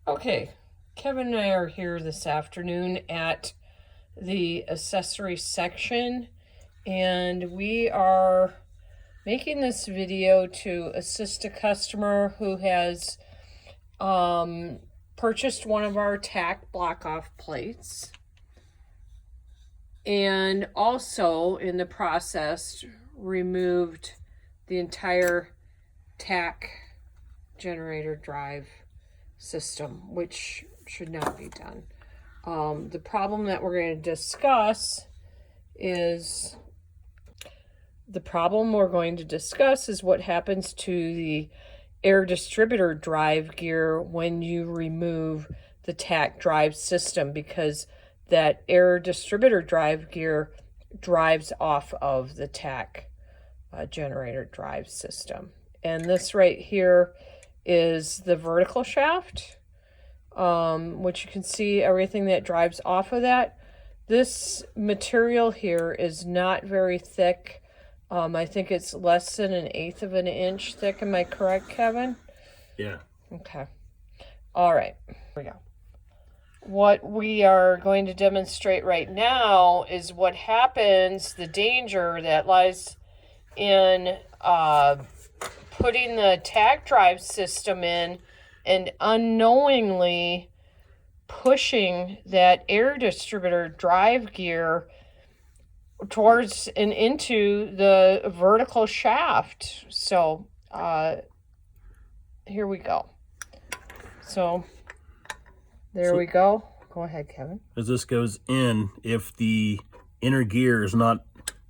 Okay, Kevin and I are here this afternoon at the accessory section, and we are making this video to assist a customer who has purchased one of our Tach blockoff plates, and also in the process removed the entire Tach generator drive system, which should not be done. The problem that we're going to discuss is what happens to the air distributor drive gear when you remove the Tach drive system, because that air distributor drive gear drives off of the Tach generator drive system. And this right here is the vertical shaft, which you can see everything that drives off of that. This material here is not very thick. I think it's less than 1/8 of an inch thick. Am I correct, Kevin? Yeah. Okay. All right. Here we go. What we are going to demonstrate right now is what happens, the danger that lies in putting the Tach drive system in and unknowingly pushing that air distributor drive gear towards and into the vertical shaft. So here we go. So there we go. Go ahead, Kevin. As this goes in, if the inner gear is not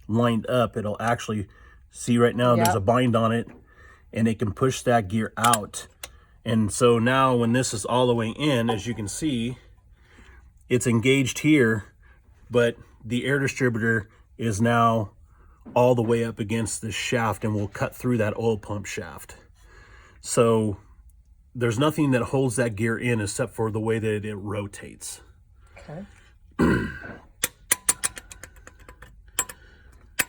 lined up, it'll actually, see right now there's a bind on it, and it can push that gear out. And so now when this is all the way in, as you can see, it's engaged here, but the air distributor is now all the way up against the shaft and will cut through that oil pump shaft. So there's nothing that holds that gear in except for the way that it rotates. Okay.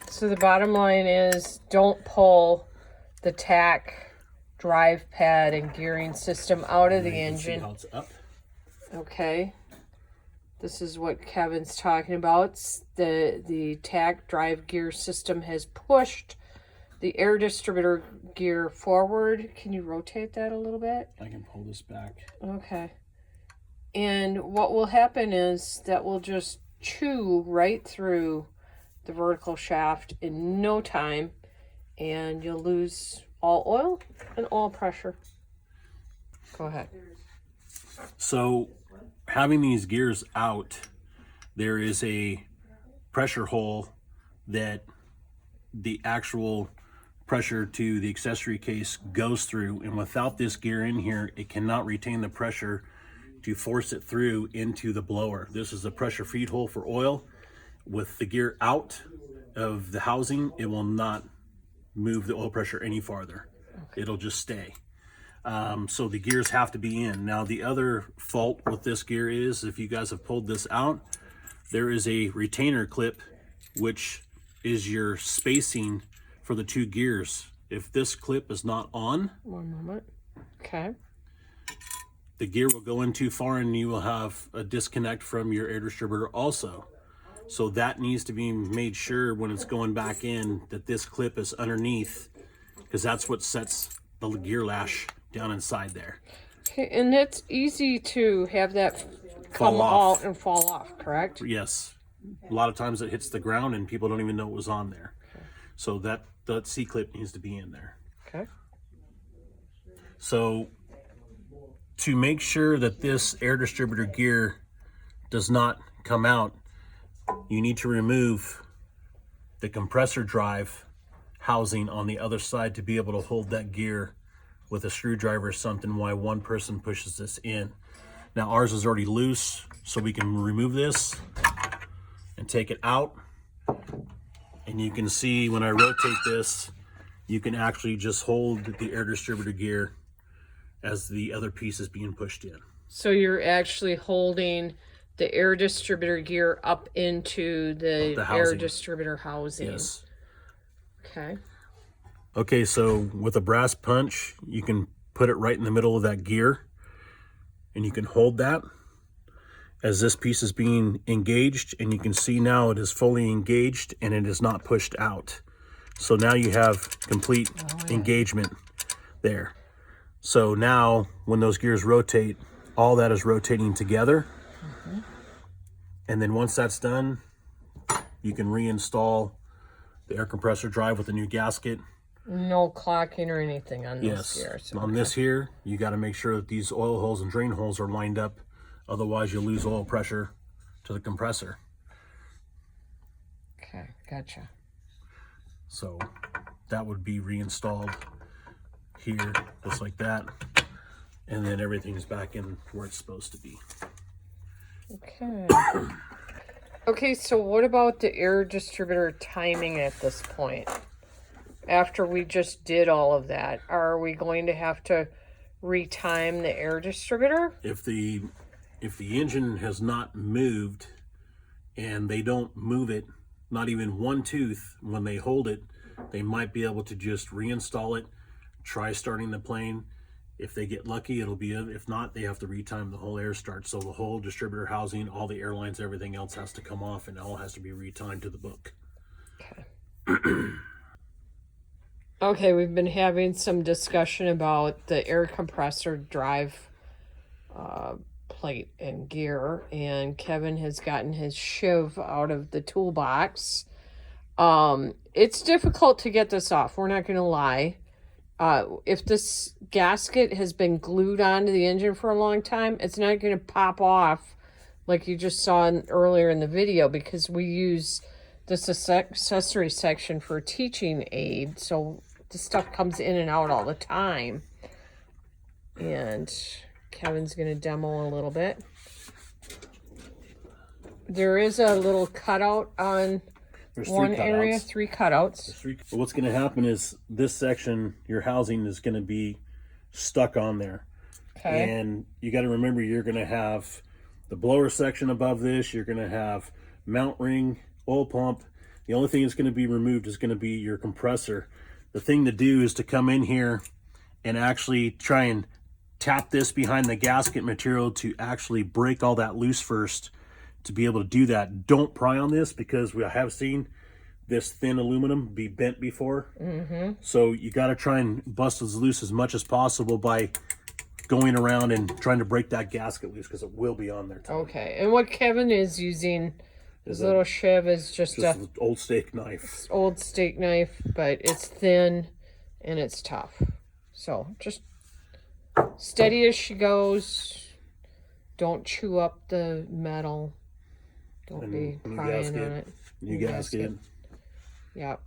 So the bottom line is, don't pull the Tach drive pad and gearing system out of the engine. See how it's up? Okay. This is what Kevin's talking about. The Tach drive gear system has pushed the air distributor gear forward. Can you rotate that a little bit? I can pull this back. Okay. And what will happen is that will just chew right through the vertical shaft in no time, and you'll lose all oil and oil pressure. Go ahead. So having these gears out, there is a pressure hole that the actual pressure to the accessory case goes through, and without this gear in here, it cannot retain the pressure to force it through into the blower. This is a pressure feed hole for oil. With the gear out of the housing, it will not move the oil pressure any farther. Okay. It'll just stay. So the gears have to be in. Now the other fault with this gear is, if you guys have pulled this out, there is a retainer clip which is your spacing for the two gears. If this clip is not on, one moment. Okay. The gear will go in too far and you will have a disconnect from your air distributor also. So that needs to be made sure when it's going back in that this clip is underneath, because that's what sets the gear lash down inside there. Okay, and it's easy to have that come out and fall off, correct? Yes. A lot of times it hits the ground and people don't even know it was on there. Okay. So that C-clip needs to be in there. Okay. So to make sure that this air distributor gear does not come out, you need to remove the compressor drive housing on the other side to be able to hold that gear with a screwdriver or something while one person pushes this in. Now ours is already loose, so we can remove this and take it out. And you can see when I rotate this, you can actually just hold the air distributor gear as the other piece is being pushed in. So you're actually holding the air distributor gear up into the air distributor housing. Yes. Okay. Okay, so with a brass punch, you can put it right in the middle of that gear, and you can hold that as this piece is being engaged, and you can see now it is fully engaged and it is not pushed out. So now you have complete engagement there. So now when those gears rotate, all that is rotating together. And then once that's done, you can reinstall the air compressor drive with a new gasket. No clocking or anything on those gears. Yes, on this here, you got to make sure that these oil holes and drain holes are lined up. Otherwise, you'll lose oil pressure to the compressor. Okay, gotcha. So that would be reinstalled here, just like that. And then everything's back in where it's supposed to be. Okay. Okay, so what about the air distributor timing at this point? After we just did all of that, are we going to have to retime the air distributor? If the engine has not moved and they don't move it, not even one tooth, when they hold it, they might be able to just reinstall it, try starting the plane. If they get lucky, it'll be, if not, they have to retime the whole air start. So the whole distributor housing, all the airlines, everything else has to come off, and it all has to be retimed to the book. Okay. Okay, we've been having some discussion about the air compressor drive plate and gear, and Kevin has gotten his shiv out of the toolbox. It's difficult to get this off, we're not going to lie. If this gasket has been glued onto the engine for a long time, it's not going to pop off like you just saw earlier in the video, because we use this accessory section for teaching aid, so the stuff comes in and out all the time. And Kevin's going to demo a little bit. There is a little cutout on one area, 3 cutouts. But what's going to happen is this section, your housing is going to be stuck on there. Okay. And you got to remember, you're going to have the blower section above this. You're going to have mount ring, oil pump. The only thing that's going to be removed is going to be your compressor. The thing to do is to come in here and actually try and tap this behind the gasket material to actually break all that loose first. To be able to do that, don't pry on this, because we have seen this thin aluminum be bent before. So you got to try and bust as loose as much as possible by going around and trying to break that gasket loose, because it will be on there. Okay, and what Kevin is using, his little shiv, is just an old steak knife. Old steak knife, but it's thin and it's tough. So just steady as she goes. Don't chew up the metal. Don't be prying on it. New gasket. Yep.